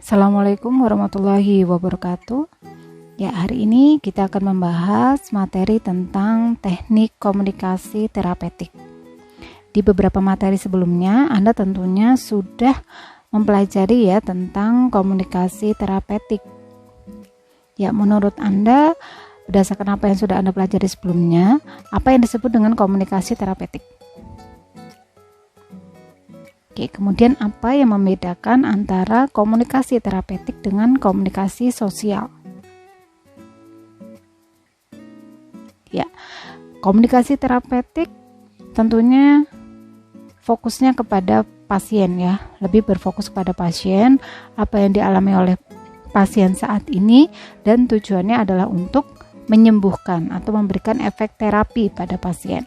Assalamualaikum warahmatullahi wabarakatuh. Ya, hari ini kita akan membahas materi tentang teknik komunikasi terapeutik. Di beberapa materi sebelumnya, Anda tentunya sudah mempelajari ya tentang komunikasi terapeutik. Ya, menurut Anda, berdasarkan apa yang sudah Anda pelajari sebelumnya, apa yang disebut dengan komunikasi terapeutik? Oke, kemudian apa yang membedakan antara komunikasi terapeutik dengan komunikasi sosial? Ya, komunikasi terapeutik tentunya fokusnya kepada pasien ya, lebih berfokus kepada pasien, apa yang dialami oleh pasien saat ini, dan tujuannya adalah untuk menyembuhkan atau memberikan efek terapi pada pasien.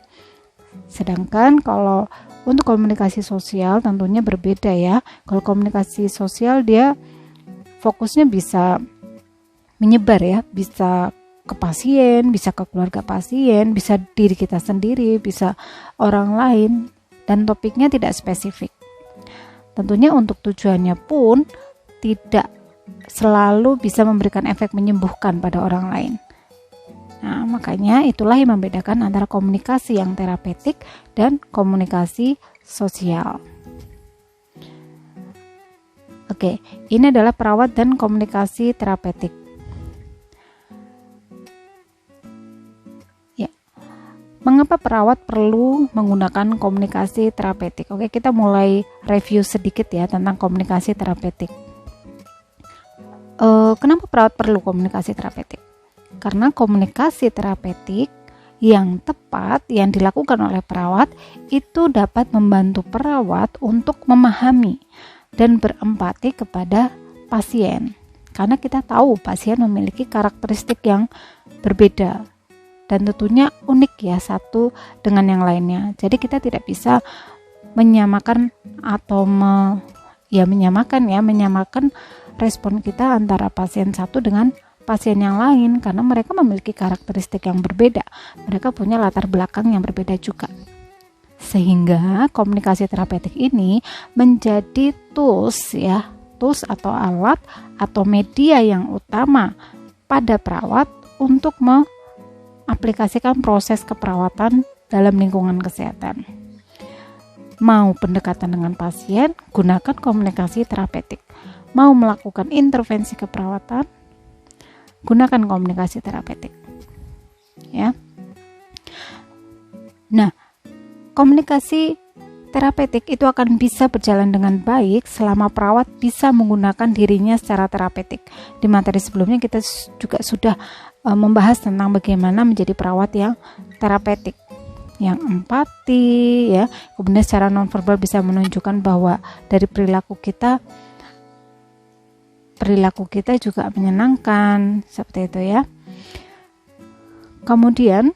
Sedangkan kalau untuk komunikasi sosial tentunya berbeda ya. Kalau komunikasi sosial dia fokusnya bisa menyebar ya, bisa ke pasien, bisa ke keluarga pasien, bisa diri kita sendiri, bisa orang lain, dan topiknya tidak spesifik. Tentunya untuk tujuannya pun tidak selalu bisa memberikan efek menyembuhkan pada orang lain. Nah, makanya itulah yang membedakan antara komunikasi yang terapeutik dan komunikasi sosial. Oke, ini adalah perawat dan komunikasi terapeutik. Ya. Mengapa perawat perlu menggunakan komunikasi terapeutik? Oke, kita mulai review sedikit ya tentang komunikasi terapeutik. Kenapa perawat perlu komunikasi terapeutik? Karena komunikasi terapeutik yang tepat yang dilakukan oleh perawat itu dapat membantu perawat untuk memahami dan berempati kepada pasien. Karena kita tahu pasien memiliki karakteristik yang berbeda dan tentunya unik ya satu dengan yang lainnya. Jadi kita tidak bisa menyamakan atau menyamakan respon kita antara pasien satu dengan pasien yang lain karena mereka memiliki karakteristik yang berbeda. Mereka punya latar belakang yang berbeda juga. Sehingga komunikasi terapeutik ini menjadi tools atau alat atau media yang utama pada perawat untuk mengaplikasikan proses keperawatan dalam lingkungan kesehatan. Mau pendekatan dengan pasien, gunakan komunikasi terapeutik. Mau melakukan intervensi keperawatan, gunakan komunikasi terapeutik. Ya. Nah, komunikasi terapeutik itu akan bisa berjalan dengan baik selama perawat bisa menggunakan dirinya secara terapeutik. Di materi sebelumnya kita juga sudah membahas tentang bagaimana menjadi perawat yang terapeutik, yang empati ya. Kemudian secara nonverbal bisa menunjukkan bahwa dari perilaku kita juga menyenangkan, seperti itu ya. Kemudian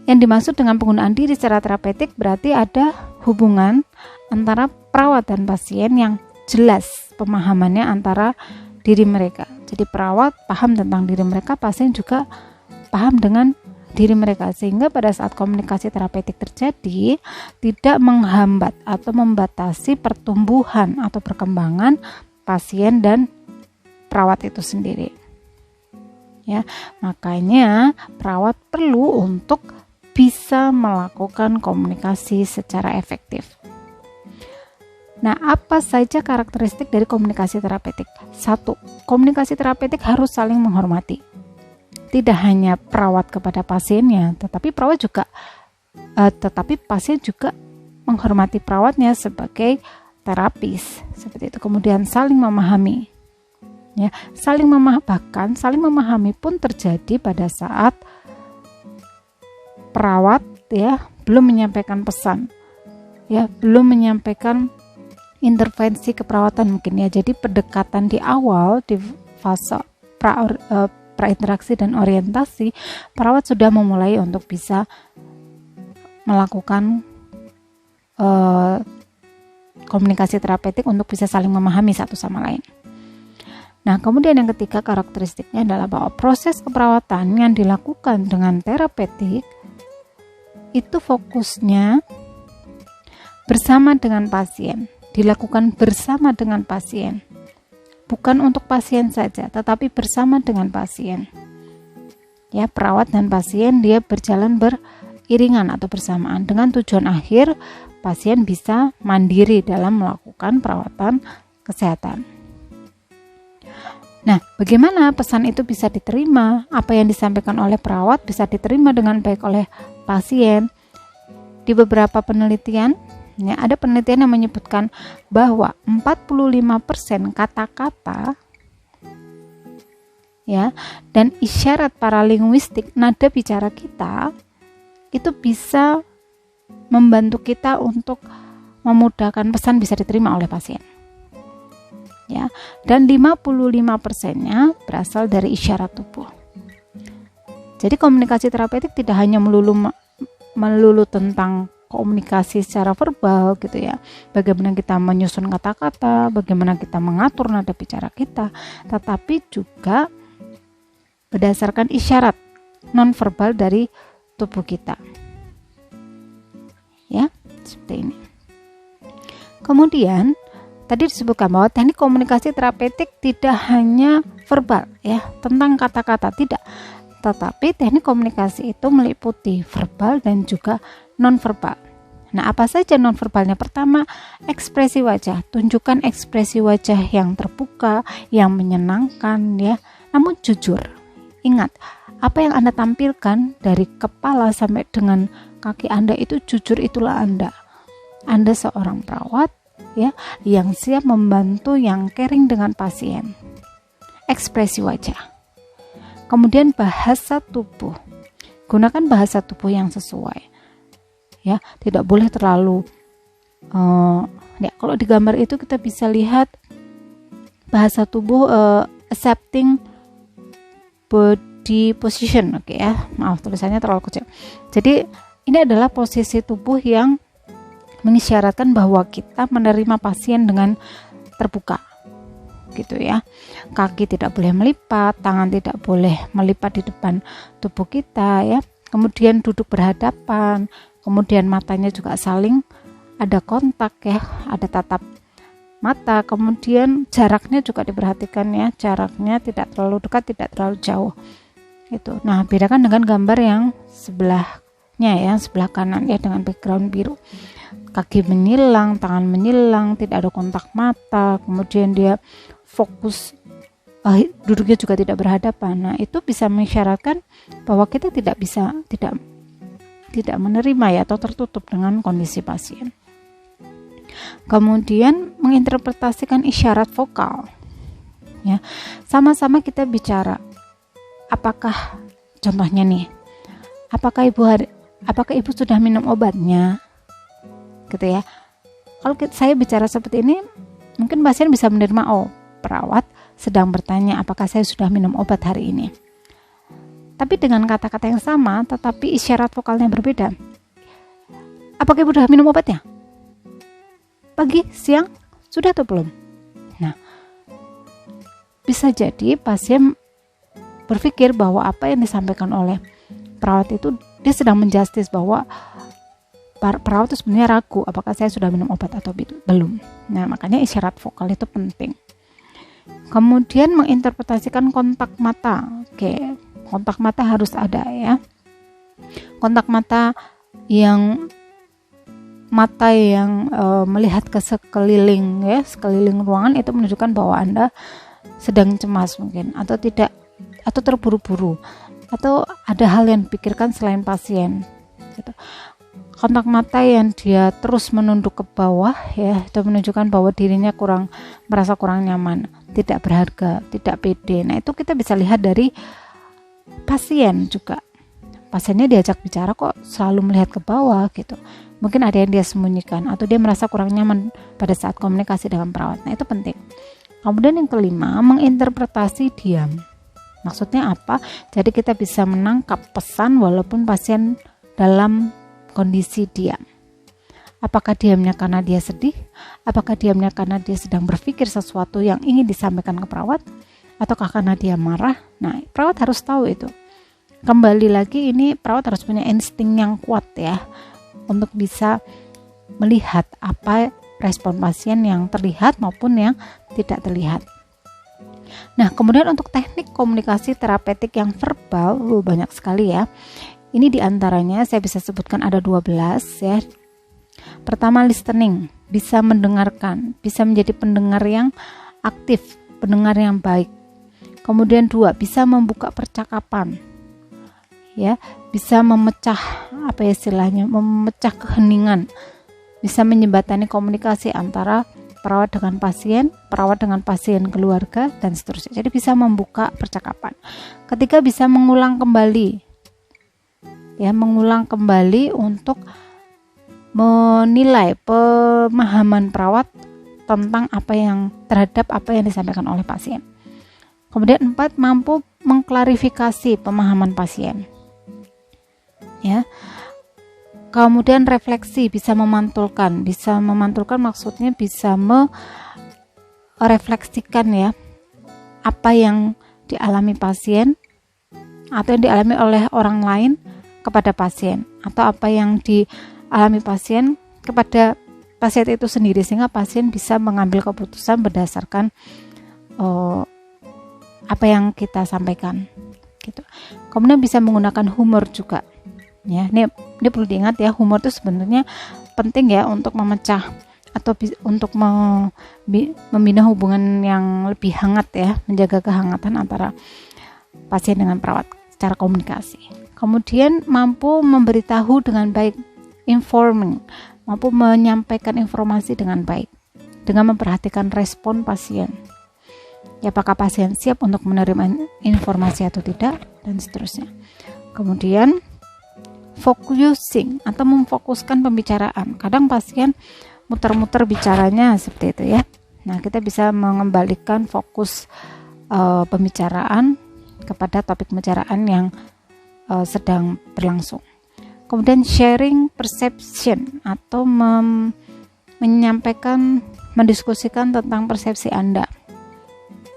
yang dimaksud dengan penggunaan diri secara terapeutik berarti ada hubungan antara perawat dan pasien yang jelas pemahamannya antara diri mereka. Jadi perawat paham tentang diri mereka, pasien juga paham dengan diri mereka, sehingga pada saat komunikasi terapeutik terjadi tidak menghambat atau membatasi pertumbuhan atau perkembangan pasien dan perawat itu sendiri. Ya, makanya perawat perlu untuk bisa melakukan komunikasi secara efektif. Nah, apa saja karakteristik dari komunikasi terapeutik? 1. Komunikasi terapeutik harus saling menghormati. Tidak hanya perawat kepada pasiennya, tetapi pasien juga menghormati perawatnya sebagai terapis, seperti itu. Kemudian saling memahami, ya, saling memahami pun terjadi pada saat perawat ya belum menyampaikan pesan, ya belum menyampaikan intervensi keperawatan mungkin ya. Jadi pendekatan di awal di fase prainteraksi dan orientasi, perawat sudah memulai untuk bisa melakukan komunikasi terapeutik untuk bisa saling memahami satu sama lain. Nah, kemudian yang ketiga karakteristiknya adalah bahwa proses keperawatan yang dilakukan dengan terapeutik itu fokusnya bersama dengan pasien, dilakukan bersama dengan pasien. Bukan untuk pasien saja, tetapi bersama dengan pasien. Ya, perawat dan pasien dia berjalan beriringan atau bersamaan dengan tujuan akhir pasien bisa mandiri dalam melakukan perawatan kesehatan. Nah, bagaimana pesan itu bisa diterima? Apa yang disampaikan oleh perawat bisa diterima dengan baik oleh pasien? Di beberapa penelitian, ya, ada penelitian yang menyebutkan bahwa 45% kata-kata ya dan isyarat paralinguistik nada bicara kita itu bisa membantu kita untuk memudahkan pesan bisa diterima oleh pasien. Ya, dan 55%-nya berasal dari isyarat tubuh. Jadi komunikasi terapeutik tidak hanya melulu tentang komunikasi secara verbal gitu ya. Bagaimana kita menyusun kata-kata, bagaimana kita mengatur nada bicara kita, tetapi juga berdasarkan isyarat nonverbal dari tubuh kita. Ya, seperti ini. Kemudian tadi disebutkan bahwa teknik komunikasi terapeutik tidak hanya verbal ya, tentang kata-kata tidak. Tetapi teknik komunikasi itu meliputi verbal dan juga nonverbal. Nah, apa saja nonverbalnya? Pertama, ekspresi wajah. Tunjukkan ekspresi wajah yang terbuka, yang menyenangkan ya. Namun jujur. Ingat, apa yang Anda tampilkan dari kepala sampai dengan kaki Anda itu jujur, itulah Anda. Anda seorang perawat ya yang siap membantu, yang caring dengan pasien. Ekspresi wajah. Kemudian bahasa tubuh. Gunakan bahasa tubuh yang sesuai. Ya, tidak boleh terlalu ya, kalau di gambar itu kita bisa lihat bahasa tubuh accepting body position. Oke ya, maaf tulisannya terlalu kecil. Jadi ini adalah posisi tubuh yang mengisyaratkan bahwa kita menerima pasien dengan terbuka gitu ya. Kaki tidak boleh melipat, tangan tidak boleh melipat di depan tubuh kita ya. Kemudian duduk berhadapan, kemudian matanya juga saling ada kontak ya, ada tatap mata. Kemudian jaraknya juga diperhatikan ya, jaraknya tidak terlalu dekat, tidak terlalu jauh gitu. Nah, bedakan dengan gambar yang sebelahnya ya, sebelah kanan ya, dengan background biru. Kaki menyilang, tangan menyilang, tidak ada kontak mata, kemudian dia fokus, duduknya juga tidak berhadapan. Nah, itu bisa mengisyaratkan bahwa kita tidak menerima ya, atau tertutup dengan kondisi pasien. Kemudian menginterpretasikan isyarat vokal. Ya, sama-sama kita bicara. Apakah contohnya nih? Apakah ibu sudah minum obatnya? Gitu ya. Kalau saya bicara seperti ini, mungkin pasien bisa menerima, oh, perawat sedang bertanya apakah saya sudah minum obat hari ini. Tapi dengan kata-kata yang sama, tetapi isyarat vokalnya berbeda. Apakah ibu sudah minum obatnya? Pagi, siang, sudah atau belum? Nah, bisa jadi pasien berpikir bahwa apa yang disampaikan oleh perawat itu, dia sedang menjustis bahwa perawat itu sebenarnya ragu apakah saya sudah minum obat atau belum. Nah, makanya isyarat vokal itu penting. Kemudian menginterpretasikan kontak mata. Oke, kontak mata harus ada ya. Kontak mata yang melihat ke sekeliling ya, sekeliling ruangan, itu menunjukkan bahwa Anda sedang cemas mungkin, atau tidak, atau terburu-buru, atau ada hal yang dipikirkan selain pasien gitu. Kontak mata yang dia terus menunduk ke bawah ya, itu menunjukkan bahwa dirinya merasa kurang nyaman, tidak berharga, tidak pede. Nah, itu kita bisa lihat dari pasien juga. Pasiennya diajak bicara kok selalu melihat ke bawah gitu. Mungkin ada yang dia sembunyikan, atau dia merasa kurang nyaman pada saat komunikasi dengan perawat. Nah, itu penting. Kemudian yang kelima, menginterpretasi diam. Maksudnya apa? Jadi kita bisa menangkap pesan walaupun pasien dalam kondisi diam. Apakah diamnya karena dia sedih? Apakah diamnya karena dia sedang berpikir sesuatu yang ingin disampaikan ke perawat? Ataukah karena dia marah? Nah, perawat harus tahu itu. Kembali lagi, ini perawat harus punya insting yang kuat ya, untuk bisa melihat apa respon pasien yang terlihat maupun yang tidak terlihat. Nah, kemudian untuk teknik komunikasi terapeutik yang verbal, banyak sekali ya. Ini diantaranya saya bisa sebutkan ada 12 ya. Pertama, listening, bisa mendengarkan, bisa menjadi pendengar yang aktif, pendengar yang baik. Kemudian 2, bisa membuka percakapan, ya, bisa memecah memecah keheningan, bisa menjembatani komunikasi antara perawat dengan pasien keluarga dan seterusnya. Jadi bisa membuka percakapan. Ketiga, bisa mengulang kembali untuk menilai pemahaman perawat terhadap apa yang disampaikan oleh pasien. Kemudian 4, mampu mengklarifikasi pemahaman pasien. Ya. Kemudian refleksi, bisa memantulkan maksudnya bisa merefleksikan ya apa yang dialami pasien atau yang dialami oleh orang lain kepada pasien, atau apa yang dialami pasien kepada pasien itu sendiri, sehingga pasien bisa mengambil keputusan berdasarkan apa yang kita sampaikan gitu. Kemudian bisa menggunakan humor juga. Ya, ini perlu diingat ya, humor itu sebenarnya penting ya untuk memecah atau untuk membina hubungan yang lebih hangat ya, menjaga kehangatan antara pasien dengan perawat secara komunikasi. Kemudian mampu memberitahu dengan baik, informing, mampu menyampaikan informasi dengan baik dengan memperhatikan respon pasien. Ya, apakah pasien siap untuk menerima informasi atau tidak, dan seterusnya. Kemudian focusing atau memfokuskan pembicaraan. Kadang pasien muter-muter bicaranya seperti itu ya. Nah, kita bisa mengembalikan fokus pembicaraan kepada topik pembicaraan yang sedang berlangsung. Kemudian sharing perception atau mendiskusikan tentang persepsi Anda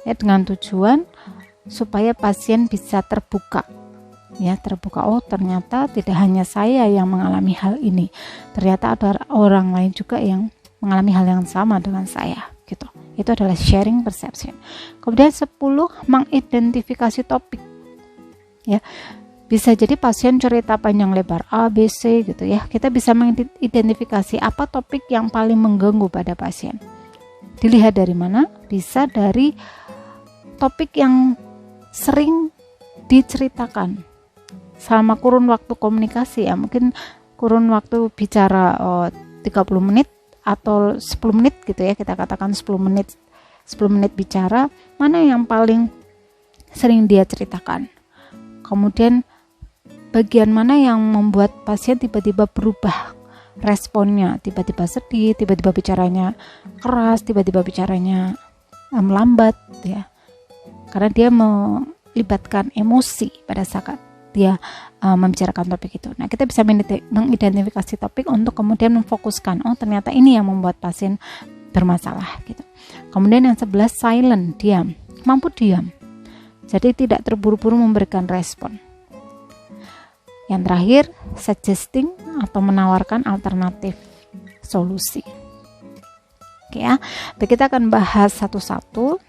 ya, dengan tujuan supaya pasien bisa terbuka. Oh, ternyata tidak hanya saya yang mengalami hal ini, ternyata ada orang lain juga yang mengalami hal yang sama dengan saya gitu. Itu adalah sharing perception. Kemudian 10, mengidentifikasi topik ya. Bisa jadi pasien cerita panjang lebar A, B, C gitu ya. Kita bisa mengidentifikasi apa topik yang paling mengganggu pada pasien. Dilihat dari mana? Bisa dari topik yang sering diceritakan selama kurun waktu komunikasi ya, mungkin kurun waktu bicara 30 menit atau 10 menit gitu ya, kita katakan 10 menit bicara, mana yang paling sering dia ceritakan. Kemudian bagian mana yang membuat pasien tiba-tiba berubah responnya, tiba-tiba sedih, tiba-tiba bicaranya keras, tiba-tiba bicaranya melambat ya, karena dia melibatkan emosi pada saat dia membicarakan topik itu. Nah, kita bisa mengidentifikasi topik untuk kemudian memfokuskan, oh ternyata ini yang membuat pasien bermasalah gitu. Kemudian yang 11, silent, diam, mampu diam, jadi tidak terburu-buru memberikan respon. Yang terakhir, suggesting atau menawarkan alternatif solusi. Oke ya, kita akan bahas satu-satu.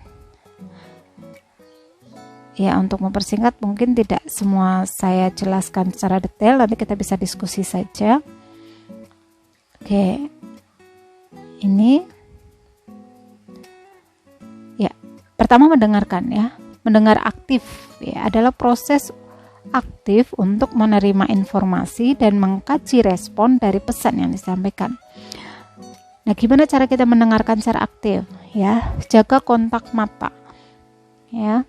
Ya, untuk mempersingkat mungkin tidak semua saya jelaskan secara detail, nanti kita bisa diskusi saja. Oke, ini ya, pertama mendengarkan ya. Mendengar aktif ya adalah proses aktif untuk menerima informasi dan mengkaji respon dari pesan yang disampaikan. Nah, gimana cara kita mendengarkan secara aktif ya? Jaga kontak mata ya.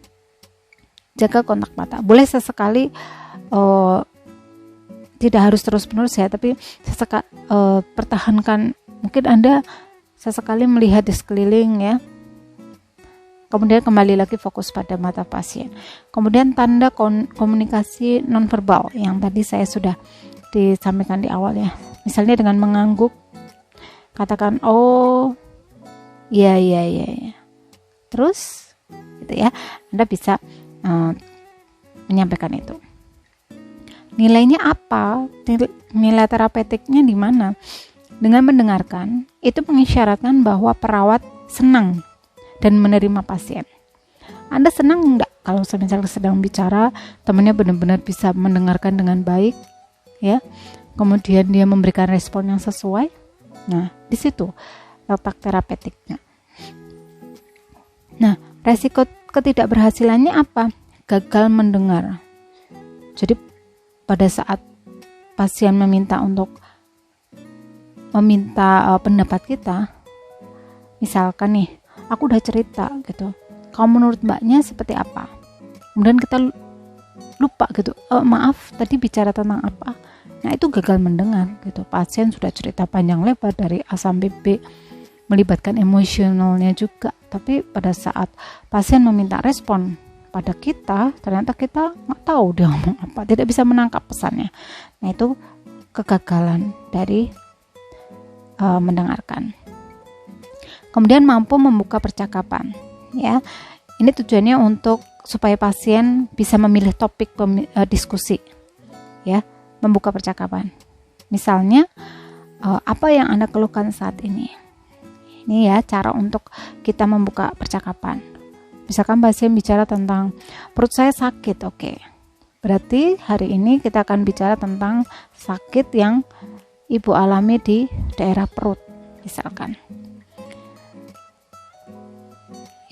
Jaga kontak mata. Boleh sesekali, tidak harus terus-menerus ya, tapi pertahankan. Mungkin Anda sesekali melihat di sekeliling ya. Kemudian kembali lagi fokus pada mata pasien. Kemudian tanda komunikasi nonverbal yang tadi saya sudah disampaikan di awal ya. Misalnya dengan mengangguk, katakan oh, iya. Terus gitu ya. Anda bisa menyampaikan itu. Nilainya apa? Nilai terapeutiknya di mana? Dengan mendengarkan, itu mengisyaratkan bahwa perawat senang dan menerima pasien. Anda senang enggak kalau misalnya sedang bicara, temannya benar-benar bisa mendengarkan dengan baik, ya. Kemudian dia memberikan respon yang sesuai. Nah, di situ letak terapeutiknya. Nah, resiko ketidakberhasilannya apa? Gagal mendengar. Jadi pada saat pasien meminta pendapat kita, misalkan nih, aku udah cerita gitu, kalau menurut mbaknya seperti apa? Kemudian kita lupa gitu, maaf tadi bicara tentang apa? Nah, itu gagal mendengar gitu. Pasien sudah cerita panjang lebar dari A sampai B, melibatkan emosionalnya juga, tapi pada saat pasien meminta respon pada kita, ternyata kita nggak tahu dia ngomong apa, tidak bisa menangkap pesannya. Nah, itu kegagalan dari mendengarkan. Kemudian mampu membuka percakapan, ya. Ini tujuannya untuk supaya pasien bisa memilih topik diskusi, ya, membuka percakapan. Misalnya, apa yang Anda keluhkan saat ini? Ini ya cara untuk kita membuka percakapan. Misalkan pasien bicara tentang perut saya sakit, oke. Berarti hari ini kita akan bicara tentang sakit yang ibu alami di daerah perut, misalkan.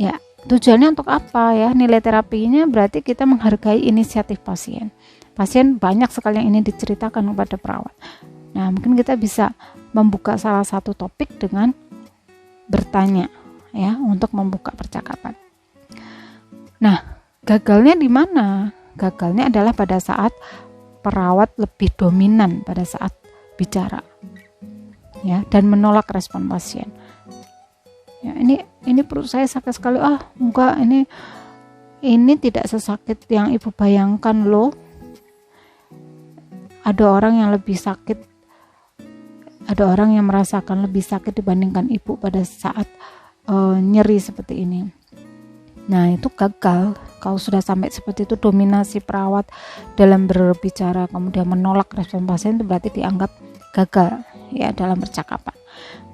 Ya, tujuannya untuk apa ya? Nilai terapinya berarti kita menghargai inisiatif pasien. Pasien banyak sekali yang ini diceritakan kepada perawat. Nah, mungkin kita bisa membuka salah satu topik dengan bertanya, ya, untuk membuka percakapan. Nah, gagalnya di mana? Gagalnya adalah pada saat perawat lebih dominan pada saat bicara, ya, dan menolak respon pasien. Ya, ini perut saya sakit sekali. Enggak, ini tidak sesakit yang ibu bayangkan loh. Ada orang yang lebih sakit, ada orang yang merasakan lebih sakit dibandingkan ibu pada saat nyeri seperti ini. Nah, itu gagal. Kalau sudah sampai seperti itu, dominasi perawat dalam berbicara kemudian menolak respon pasien, itu berarti dianggap gagal, ya, dalam percakapan.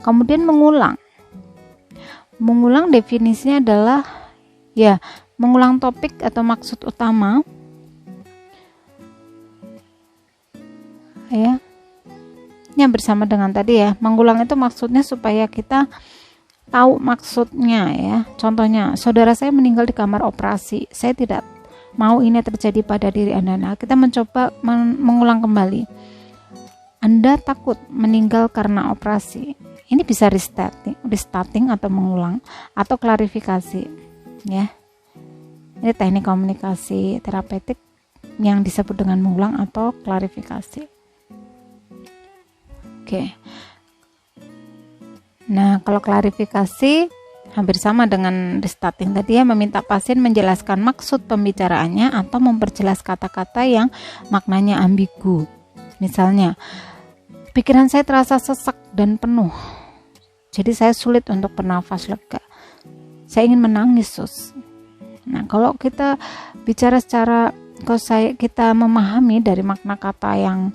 Kemudian mengulang definisinya adalah, ya, mengulang topik atau maksud utama, ya, yang bersama dengan tadi, ya. Mengulang itu maksudnya supaya kita tahu maksudnya, ya. Contohnya, saudara saya meninggal di kamar operasi, saya tidak mau ini terjadi pada diri Anda. Nah, kita mencoba mengulang kembali. Anda takut meninggal karena operasi. Ini bisa restarting atau mengulang atau klarifikasi, ya. Ini teknik komunikasi terapeutik yang disebut dengan mengulang atau klarifikasi. Oke. Nah, kalau klarifikasi hampir sama dengan restarting tadi, ya, meminta pasien menjelaskan maksud pembicaraannya atau memperjelas kata-kata yang maknanya ambigu. Misalnya, pikiran saya terasa sesak dan penuh, jadi saya sulit untuk bernafas lega. Saya ingin menangis, Sus. Nah, kalau kita bicara kita memahami dari makna kata yang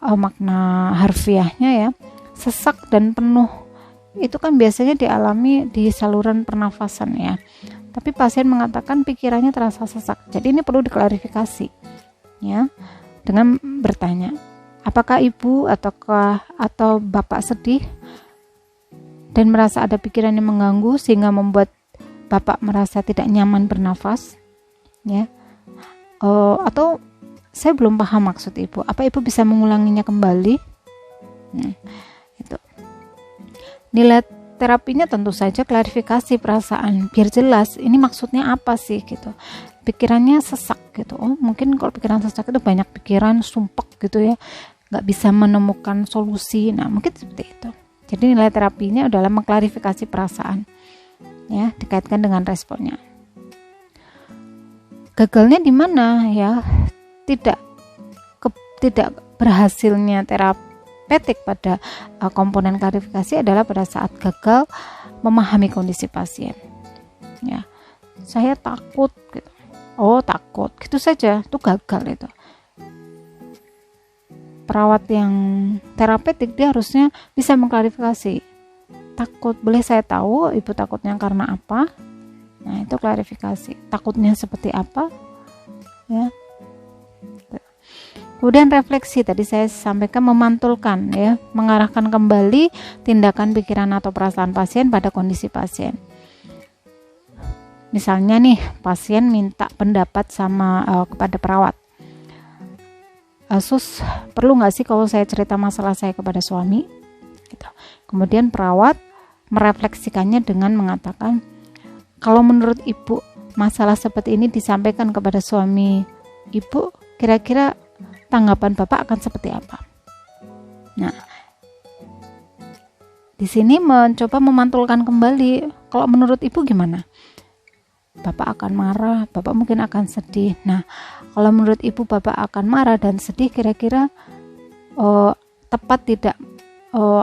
makna harfiahnya, ya, sesak dan penuh itu kan biasanya dialami di saluran pernafasan, ya. Tapi pasien mengatakan pikirannya terasa sesak. Jadi ini perlu diklarifikasi, ya, dengan bertanya, apakah ibu atau bapak sedih dan merasa ada pikiran yang mengganggu sehingga membuat bapak merasa tidak nyaman bernafas, ya? Atau saya belum paham maksud ibu. Apa ibu bisa mengulanginya kembali? Itu. Nilai terapinya tentu saja klarifikasi perasaan, biar jelas ini maksudnya apa sih gitu. Pikirannya sesak gitu. Mungkin kalau pikiran sesak itu banyak pikiran, sumpek gitu, ya, nggak bisa menemukan solusi. Nah, mungkin seperti itu. Jadi nilai terapinya adalah mengklarifikasi perasaan, ya, dikaitkan dengan responnya. Gagalnya di mana, ya? Tidak berhasilnya terapeutik pada komponen klarifikasi adalah pada saat gagal memahami kondisi pasien, ya. Saya takut gitu. Takut gitu saja, itu gagal itu. perawat yang terapeutik dia harusnya bisa mengklarifikasi. Takut, boleh saya tahu ibu takutnya karena apa? Nah, itu klarifikasi. Takutnya seperti apa? Ya. Kemudian refleksi, tadi saya sampaikan memantulkan ya, mengarahkan kembali tindakan, pikiran atau perasaan pasien pada kondisi pasien. Misalnya nih, pasien minta pendapat kepada perawat. Sus, perlu nggak sih kalau saya cerita masalah saya kepada suami? Gitu. Kemudian perawat merefleksikannya dengan mengatakan, kalau menurut ibu masalah seperti ini disampaikan kepada suami ibu, kira-kira tanggapan bapak akan seperti apa? Nah, di sini mencoba memantulkan kembali. Kalau menurut ibu gimana? Bapak akan marah, bapak mungkin akan sedih. Nah, kalau menurut ibu bapak akan marah dan sedih, kira-kira tepat tidak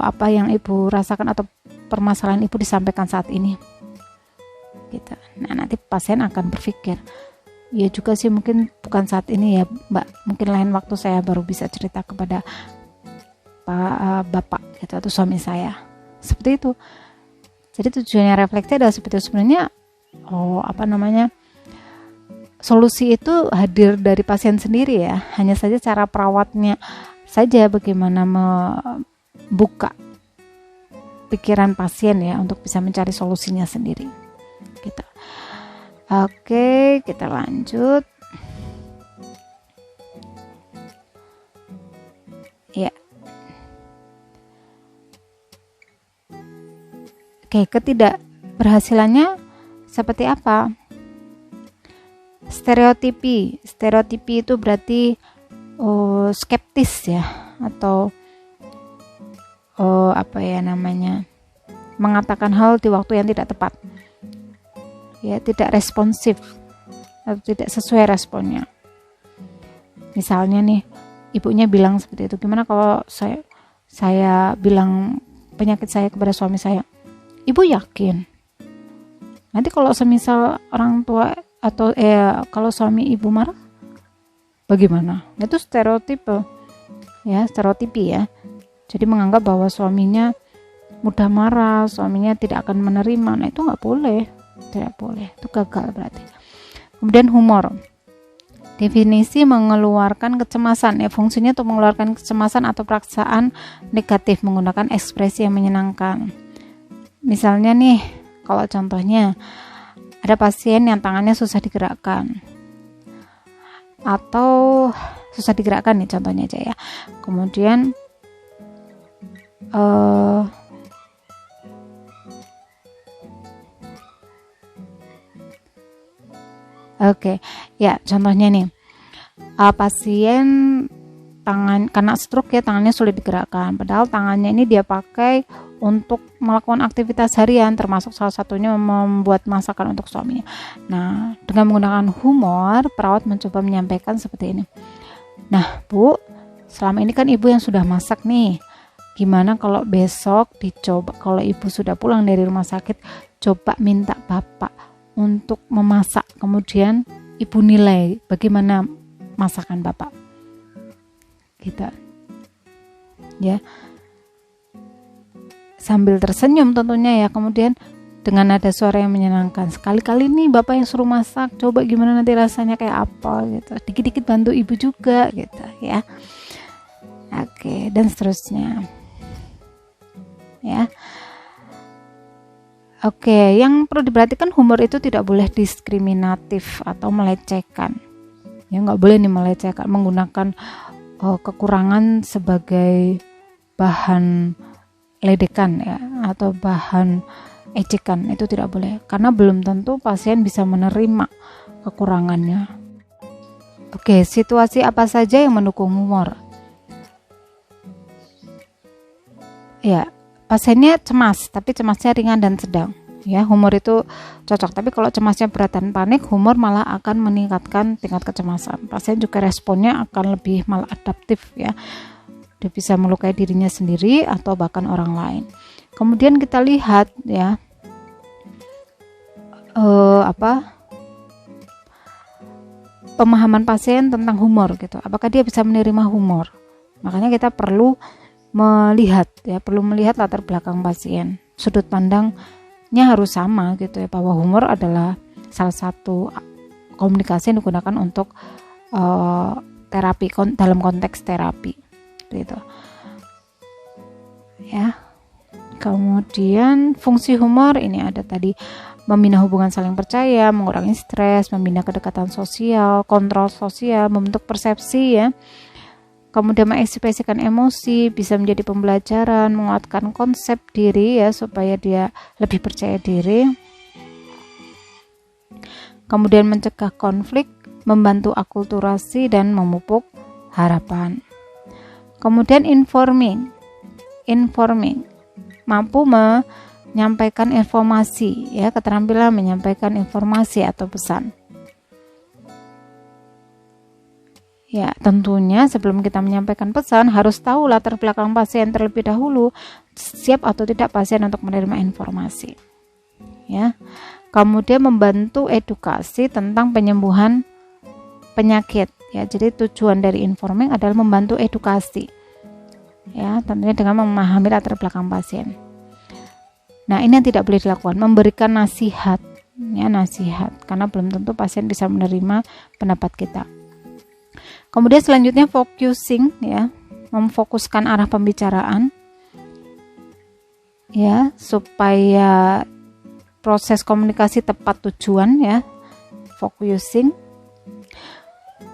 apa yang ibu rasakan atau permasalahan ibu disampaikan saat ini? Gitu. Nah, nanti pasien akan berpikir, ya juga sih mungkin bukan saat ini ya mbak, mungkin lain waktu saya baru bisa cerita kepada bapak gitu, atau suami saya. Seperti itu. Jadi tujuannya refleksi adalah seperti itu. Sebenarnya solusi itu hadir dari pasien sendiri ya, hanya saja cara perawatnya saja bagaimana membuka pikiran pasien ya untuk bisa mencari solusinya sendiri gitu. Oke, kita lanjut ya. Oke, ketidakberhasilannya seperti apa? Stereotipi itu berarti skeptis ya, atau mengatakan hal di waktu yang tidak tepat ya, tidak responsif atau tidak sesuai responnya. Misalnya nih, ibunya bilang seperti itu, gimana kalau saya bilang penyakit saya kepada suami saya, ibu yakin? Nanti kalau semisal orang tua atau kalau suami ibu marah, bagaimana? Itu stereotipi ya. Jadi menganggap bahwa suaminya mudah marah, suaminya tidak akan menerima. Nah, itu nggak boleh, tidak boleh. Itu gagal berarti. Kemudian humor. Definisi mengeluarkan kecemasan. Fungsinya untuk mengeluarkan kecemasan atau perasaan negatif menggunakan ekspresi yang menyenangkan. Misalnya nih, kalau contohnya ada pasien yang tangannya susah digerakkan atau susah digerakkan nih contohnya aja ya. Kemudian ya contohnya nih, pasien kena stroke ya, tangannya sulit digerakkan, padahal tangannya ini dia pakai untuk melakukan aktivitas harian, termasuk salah satunya membuat masakan untuk suaminya. Nah, dengan menggunakan humor, perawat mencoba menyampaikan seperti ini. Nah, Bu, selama ini kan ibu yang sudah masak nih. Gimana kalau besok dicoba, kalau ibu sudah pulang dari rumah sakit, coba minta bapak untuk memasak, kemudian ibu nilai bagaimana masakan bapak. Gitu. Ya. Sambil tersenyum tentunya ya, kemudian dengan nada suara yang menyenangkan, sekali-kali nih bapak yang suruh masak, coba gimana nanti rasanya kayak apa gitu, dikit-dikit bantu ibu juga gitu ya. Oke, dan seterusnya ya. Oke, yang perlu diperhatikan, humor itu tidak boleh diskriminatif atau melecehkan ya, nggak boleh nih melecehkan, menggunakan kekurangan sebagai bahan ledekan ya, atau bahan ejekan, itu tidak boleh, karena belum tentu pasien bisa menerima kekurangannya. Oke, situasi apa saja yang mendukung humor? Ya, pasiennya cemas, tapi cemasnya ringan dan sedang. Ya, humor itu cocok. Tapi kalau cemasnya berat dan panik, humor malah akan meningkatkan tingkat kecemasan. Pasien juga responnya akan lebih maladaptif ya. Dia bisa melukai dirinya sendiri atau bahkan orang lain. Kemudian kita lihat ya, pemahaman pasien tentang humor gitu. Apakah dia bisa menerima humor? Makanya kita perlu melihat latar belakang pasien. Sudut pandangnya harus sama gitu ya, bahwa humor adalah salah satu komunikasi yang digunakan untuk terapi dalam konteks terapi gitu. Ya. Kemudian fungsi humor ini ada tadi, membina hubungan saling percaya, mengurangi stres, membina kedekatan sosial, kontrol sosial, membentuk persepsi ya. Kemudian mengekspresikan emosi, bisa menjadi pembelajaran, menguatkan konsep diri ya supaya dia lebih percaya diri. Kemudian mencegah konflik, membantu akulturasi dan memupuk harapan. Kemudian informing, mampu menyampaikan informasi ya, keterampilan menyampaikan informasi atau pesan. Ya, tentunya sebelum kita menyampaikan pesan harus tahu latar belakang pasien terlebih dahulu, siap atau tidak pasien untuk menerima informasi. Ya. Kemudian membantu edukasi tentang penyembuhan penyakit. Ya, jadi tujuan dari informing adalah membantu edukasi. Ya, tentunya dengan memahami latar belakang pasien. Nah, ini yang tidak boleh dilakukan, memberikan nasihat. Ya, nasihat, karena belum tentu pasien bisa menerima pendapat kita. Kemudian selanjutnya focusing ya, memfokuskan arah pembicaraan ya supaya proses komunikasi tepat tujuan ya, focusing.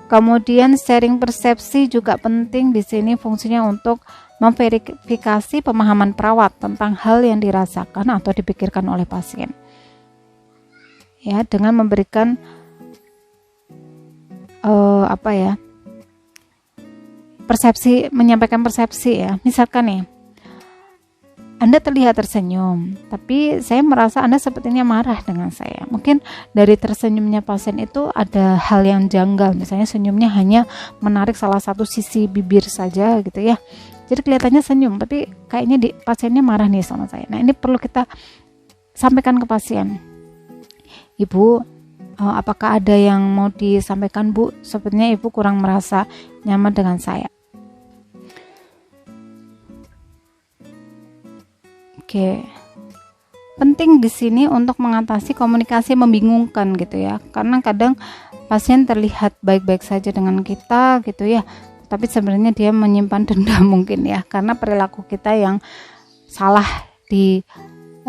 Kemudian sharing persepsi juga penting di sini, fungsinya untuk memverifikasi pemahaman perawat tentang hal yang dirasakan atau dipikirkan oleh pasien. Ya, dengan memberikan persepsi, menyampaikan persepsi ya. Misalkan nih, Anda terlihat tersenyum, tapi saya merasa Anda sepertinya marah dengan saya. Mungkin dari tersenyumnya pasien itu ada hal yang janggal, misalnya senyumnya hanya menarik salah satu sisi bibir saja gitu ya. Jadi kelihatannya senyum, tapi kayaknya pasiennya marah nih sama saya. Nah, ini perlu kita sampaikan ke pasien. Ibu, apakah ada yang mau disampaikan, Bu? Sepertinya Ibu kurang merasa nyaman dengan saya. Oke. Penting di sini untuk mengatasi komunikasi membingungkan gitu ya. Karena kadang pasien terlihat baik-baik saja dengan kita gitu ya, tapi sebenarnya dia menyimpan dendam mungkin ya, karena perilaku kita yang salah di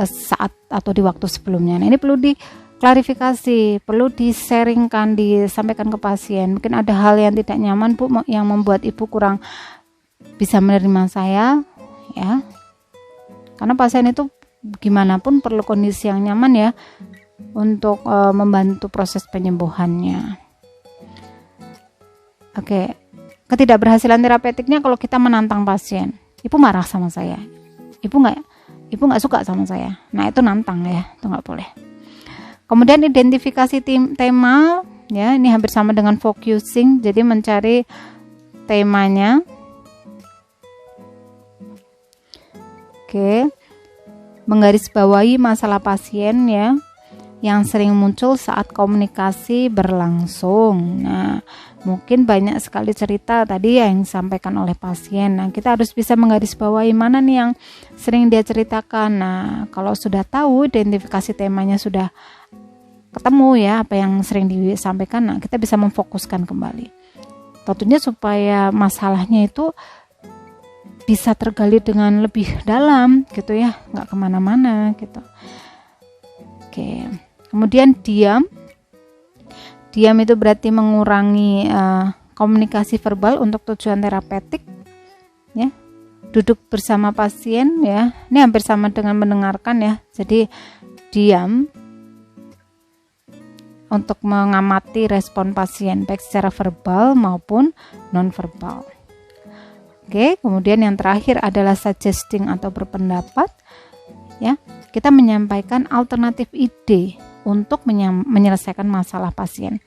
saat atau di waktu sebelumnya. Nah, ini perlu diklarifikasi, perlu di-sharingkan, disampaikan ke pasien. Mungkin ada hal yang tidak nyaman, Bu, yang membuat Ibu kurang bisa menerima saya ya. Karena pasien itu gimana pun perlu kondisi yang nyaman ya untuk membantu proses penyembuhannya. Oke, ketidakberhasilan terapeutiknya kalau kita menantang pasien. Ibu marah sama saya, ibu nggak suka sama saya. Nah, itu nantang ya, itu nggak boleh. Kemudian identifikasi tema ya, ini hampir sama dengan focusing, jadi mencari temanya. Oke, menggarisbawahi masalah pasien ya, yang sering muncul saat komunikasi berlangsung. Nah, mungkin banyak sekali cerita tadi yang disampaikan oleh pasien. Nah, kita harus bisa menggarisbawahi mana nih yang sering dia ceritakan. Nah, kalau sudah tahu identifikasi temanya, sudah ketemu ya apa yang sering disampaikan, nah kita bisa memfokuskan kembali. Tentunya supaya masalahnya itu bisa tergali dengan lebih dalam gitu ya, nggak kemana-mana gitu. Oke, kemudian diam itu berarti mengurangi komunikasi verbal untuk tujuan terapeutik ya. Duduk bersama pasien ya, ini hampir sama dengan mendengarkan ya. Jadi diam untuk mengamati respon pasien baik secara verbal maupun non-verbal. Oke, kemudian yang terakhir adalah suggesting atau berpendapat ya. Kita menyampaikan alternatif ide untuk menyelesaikan masalah pasien.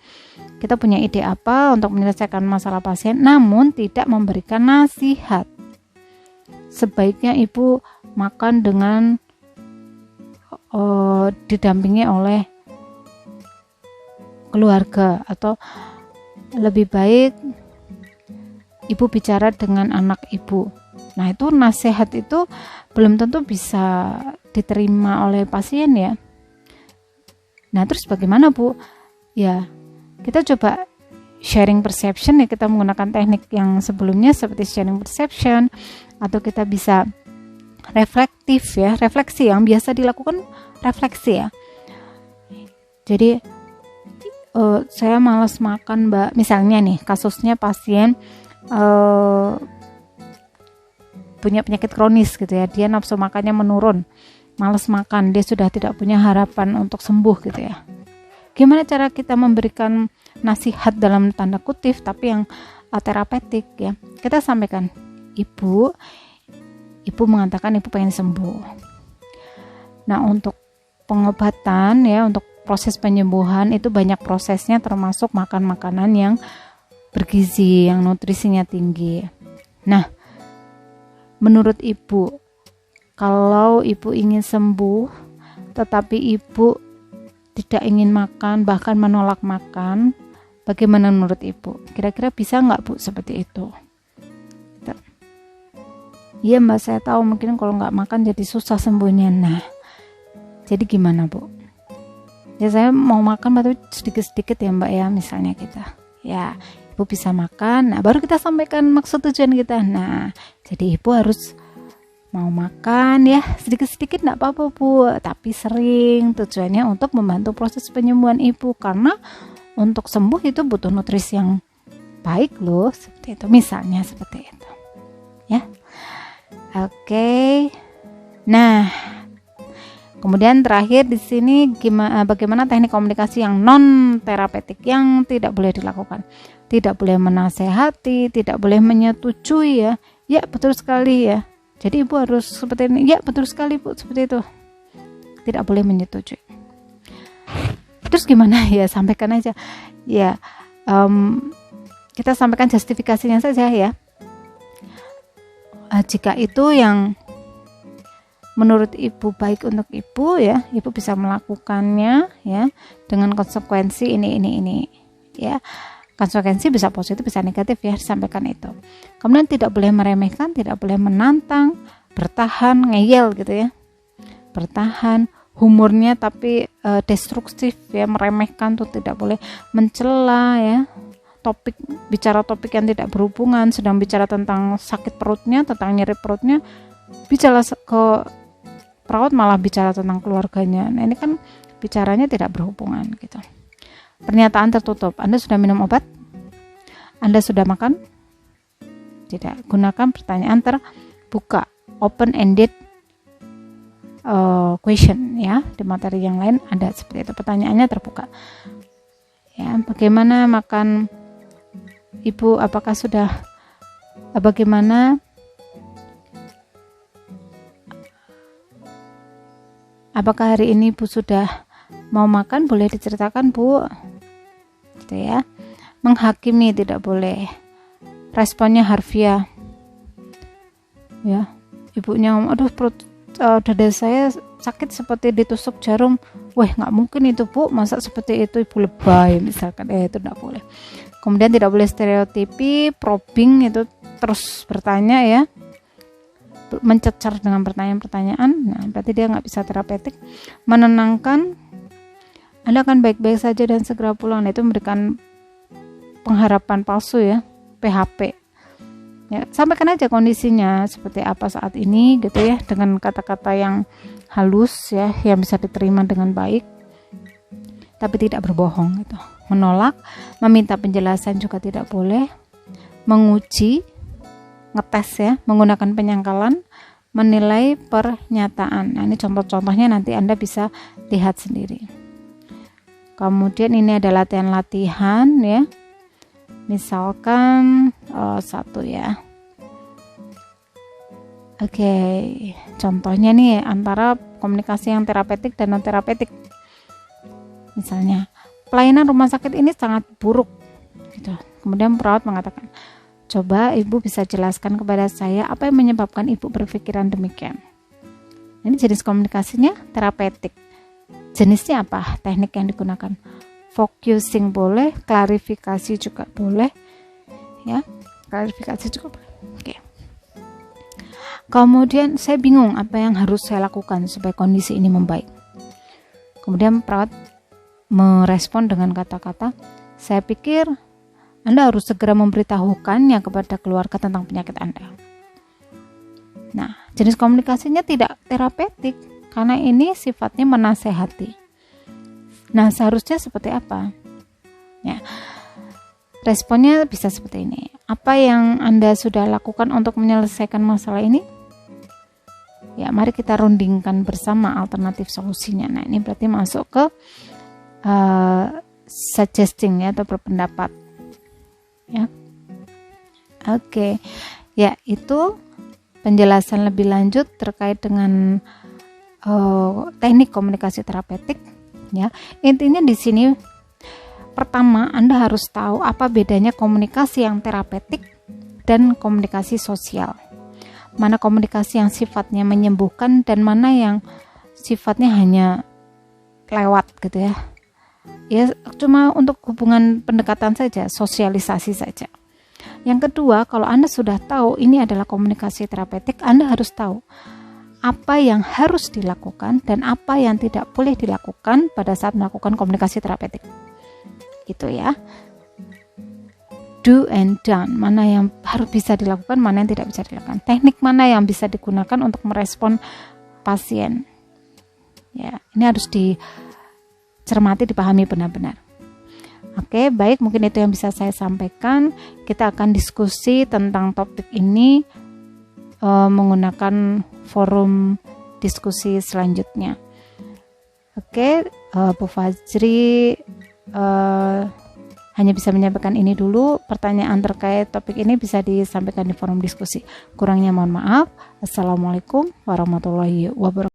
Kita punya ide apa untuk menyelesaikan masalah pasien, namun tidak memberikan nasihat. Sebaiknya Ibu makan dengan didampingi oleh keluarga, atau lebih baik ibu bicara dengan anak ibu. Nah, itu nasihat itu belum tentu bisa diterima oleh pasien ya. Nah, terus bagaimana Bu? Ya, kita coba sharing perception ya, kita menggunakan teknik yang sebelumnya seperti sharing perception, atau kita bisa reflektif ya, refleksi yang biasa dilakukan refleksi ya. Jadi saya malas makan Mbak, misalnya nih kasusnya pasien punya penyakit kronis gitu ya, dia nafsu makannya menurun, malas makan, dia sudah tidak punya harapan untuk sembuh gitu ya. Gimana cara kita memberikan nasihat dalam tanda kutip tapi yang terapeutik ya? Kita sampaikan, ibu mengatakan ibu pengen sembuh. Nah, untuk pengobatan ya, untuk proses penyembuhan itu banyak prosesnya, termasuk makan makanan yang bergizi, yang nutrisinya tinggi. Nah, menurut ibu, kalau ibu ingin sembuh tetapi ibu tidak ingin makan, bahkan menolak makan, bagaimana menurut ibu? Kira-kira bisa nggak Bu seperti itu? Iya Mbak, saya tahu mungkin kalau nggak makan jadi susah sembuhnya. Nah, jadi gimana Bu? Ya saya mau makan tapi sedikit-sedikit ya Mbak ya, misalnya kita. Ya, ibu bisa makan, nah baru kita sampaikan maksud tujuan kita. Nah, jadi ibu harus mau makan ya, sedikit-sedikit nggak apa-apa Bu, tapi sering, tujuannya untuk membantu proses penyembuhan ibu, karena untuk sembuh itu butuh nutrisi yang baik loh, seperti itu, misalnya seperti itu ya. Oke. Nah, kemudian terakhir di sini bagaimana teknik komunikasi yang non terapeutik yang tidak boleh dilakukan. Tidak boleh menasehati, tidak boleh menyetujui ya. Ya, betul sekali ya. Jadi ibu harus seperti ini. Ya, betul sekali Bu, seperti itu. Tidak boleh menyetujui. Terus gimana ya? Sampaikan aja. Ya, kita sampaikan justifikasinya saja ya. Jika itu yang menurut ibu baik untuk ibu ya, ibu bisa melakukannya ya dengan konsekuensi ini ya. Konsekuensi bisa positif bisa negatif ya, disampaikan itu. Kemudian tidak boleh meremehkan, tidak boleh menantang, bertahan, ngeyel gitu ya, bertahan, humornya tapi destruktif ya, meremehkan tuh tidak boleh, mencela ya, bicara topik yang tidak berhubungan, sedang bicara tentang sakit perutnya, tentang nyeri perutnya, bicara ke perawat malah bicara tentang keluarganya. Nah, ini kan bicaranya tidak berhubungan gitu. Pernyataan tertutup. Anda sudah minum obat? Anda sudah makan? Tidak. Gunakan pertanyaan terbuka, open ended question ya. Di materi yang lain ada seperti itu, pertanyaannya terbuka. Ya, bagaimana makan Ibu? Apakah sudah bagaimana? Apakah hari ini Bu sudah mau makan? Boleh diceritakan Bu, gitu ya. Menghakimi tidak boleh, responnya harfiah ya. Ibunya ngomong, aduh perut dada saya sakit seperti ditusuk jarum. Wah, nggak mungkin itu Bu, masa seperti itu Ibu lebay misalkan, itu tidak boleh. Kemudian tidak boleh stereotipi, probing, itu terus bertanya ya, mencecar dengan pertanyaan-pertanyaan. Nah, berarti dia nggak bisa terapeutik. Menenangkan, Anda akan baik-baik saja dan segera pulang. Nah, itu memberikan pengharapan palsu ya, PHP ya. Sampaikan aja kondisinya seperti apa saat ini gitu ya, dengan kata-kata yang halus ya, yang bisa diterima dengan baik, tapi tidak berbohong gitu. Menolak, meminta penjelasan juga tidak boleh. Menguji, ngetes ya, menggunakan penyangkalan, menilai pernyataan. Nah, ini contoh-contohnya nanti Anda bisa lihat sendiri. Kemudian ini ada latihan-latihan ya. Misalkan satu ya. Oke, contohnya nih antara komunikasi yang terapeutik dan non terapeutik. Misalnya, pelayanan rumah sakit ini sangat buruk gitu. Kemudian perawat mengatakan, coba Ibu bisa jelaskan kepada saya apa yang menyebabkan Ibu berpikiran demikian. Ini jenis komunikasinya terapeutik. Jenisnya apa? Teknik yang digunakan. Focusing boleh, klarifikasi juga boleh. Ya. Klarifikasi cukup. Oke. Kemudian saya bingung apa yang harus saya lakukan supaya kondisi ini membaik. Kemudian perawat merespon dengan kata-kata, saya pikir Anda harus segera memberitahukannya kepada keluarga tentang penyakit Anda. Nah, jenis komunikasinya tidak terapeutik karena ini sifatnya menasehati. Nah, seharusnya seperti apa? Ya, responnya bisa seperti ini. Apa yang Anda sudah lakukan untuk menyelesaikan masalah ini? Ya, mari kita rundingkan bersama alternatif solusinya. Nah, ini berarti masuk ke suggesting ya, atau berpendapat. Ya, oke. Ya, itu penjelasan lebih lanjut terkait dengan teknik komunikasi terapeutik. Ya, intinya di sini pertama Anda harus tahu apa bedanya komunikasi yang terapeutik dan komunikasi sosial. Mana komunikasi yang sifatnya menyembuhkan dan mana yang sifatnya hanya lewat gitu ya. Ya cuma untuk hubungan pendekatan saja, sosialisasi saja. Yang kedua, kalau Anda sudah tahu ini adalah komunikasi terapeutik, Anda harus tahu apa yang harus dilakukan dan apa yang tidak boleh dilakukan pada saat melakukan komunikasi terapeutik. Gitu ya. Do and done, mana yang harus bisa dilakukan, mana yang tidak bisa dilakukan. Teknik mana yang bisa digunakan untuk merespon pasien. Ya, ini harus dicermati, dipahami benar-benar. Oke, baik, mungkin itu yang bisa saya sampaikan. Kita akan diskusi tentang topik ini menggunakan forum diskusi selanjutnya. Oke, Bu Fajri hanya bisa menyampaikan ini dulu. Pertanyaan terkait topik ini bisa disampaikan di forum diskusi. Kurangnya mohon maaf. Assalamualaikum warahmatullahi wabarakatuh.